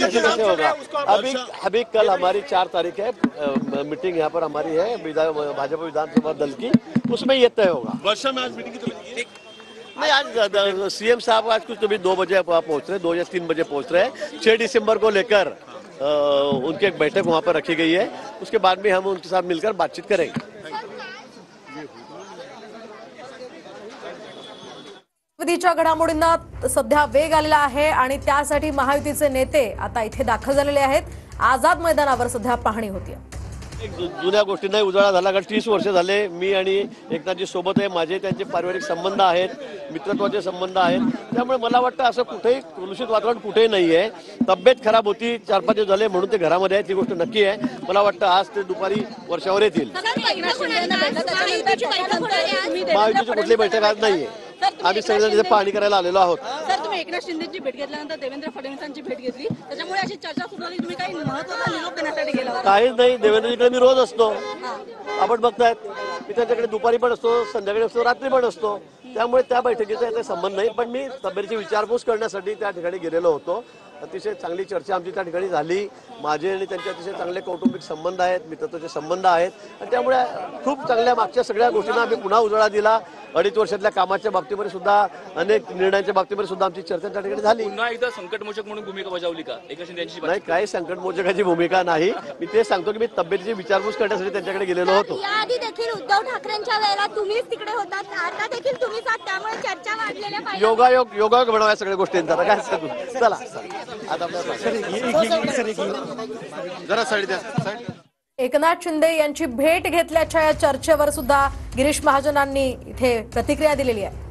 कैसे होगा। अभी कल हमारी 4 तारीख है मीटिंग यहाँ पर हमारी है भाजपा विधानसभा दल की, उसमें ये तय होगा। वर्षा में आज मीटिंग की नहीं, आज सीएम साहब आज कुछ तो भी 2 बजे पहुंच रहे, 2 या 3 बजे पहुंच रहे हैं। 6 दिसंबर को लेकर उनकी एक बैठक वहां पर रखी गई है, उसके बाद में हम उनके साथ मिलकर बातचीत करेंगे। विधीच्या घडामोडींना सध्या वेग आलेला आहे आणि त्यासाठी महायुतीचे नेते आता इथे दाखल झालेले आहेत। आझाद मैदानावर सध्या पाहणी होती। जुन्या गोष्टींना उजाळा झाला, कारण 30 वर्ष झाले मी आणि एकनाथजी सोबत आहे, माझे त्यांचे पारिवारिक संबंध आहेत, मित्रत्वाचे संबंध आहेत, त्यामुळे मला वाटतं असं कुठेही कलुषित वातावरण कुठेही नाहीये। तब्येत खराब होती, 4-5 दिवस झाले म्हणून ते घरामध्ये आहेत, ही गोष्ट नक्की आहे। मला वाटतं आज ते दुपारी वर्षावर येतील। महायुतीची कुठली बैठक आज नाहीये, आम्ही सगळेजण इथे पाहणी करायला आलेलो आहोत। सर, तुम्ही एकनाथ शिंदेची भेट घेतल्यानंतर देवेंद्र फडणवीसांची भेट घेतली, त्याच्यामुळे अशी चर्चा सुरू झाली, तुम्ही काही महत्त्वाचा निरोप देण्यासाठी गेला होता? काहीच नाही, देवेंद्रजीकडे मी रोज असतो, आपण बघतायत, मी त्यांच्याकडे दुपारी पण असतो, संध्याकाळी असतो, रात्री पण असतो, त्यामुळे त्या बैठकीचा याचा संबंध नाही। पण मी तब्येतीची विचारपूस करण्यासाठी त्या ठिकाणी गेलेलो होतो। अतिशय चांगली चर्चा आमची त्या ठिकाणी झाली। माझे आणि त्यांचे अतिशय चांगले कौटुंबिक संबंध आहेत, मित्रत्वाचे संबंध आहेत, आणि त्यामुळे खूप चांगल्या मागच्या सगळ्या गोष्टींना आम्ही पुन्हा उजाळा दिला। 2.5 वर्षातल्या कामाच्या बाबतीमध्ये सुद्धा, अनेक निर्णयांच्या बाबतीमध्ये सुद्धा आमची चर्चा त्या ठिकाणी झाली। पुन्हा एकदा संकटमोचक म्हणून भूमिका बजावली का एकनाथ शिंदे यांची? नाही, काही संकटमोचकाची भूमिका नाही, मी ते सांगतो की मी तब्येतीची विचारपूस करण्यासाठी त्यांच्याकडे गेलेलो होतो। याआधी देखील उद्धव ठाकरेंच्या वेळेला तुम्हीच तिकडे होतात, आता देखील तुम्हीच आहात, त्यामुळे चर्चा वाढलेल्या पाहिजे। योगायोग बनवाया सगळ्या गोष्टींचा काय सांगू। चला आता जरा साईड द्या। एकनाथ शिंदे यांची भेट घेतल्याच्या या चर्चेवर सुद्धा गिरीश महाजनांनी इथे प्रतिक्रिया दिलेली आहे।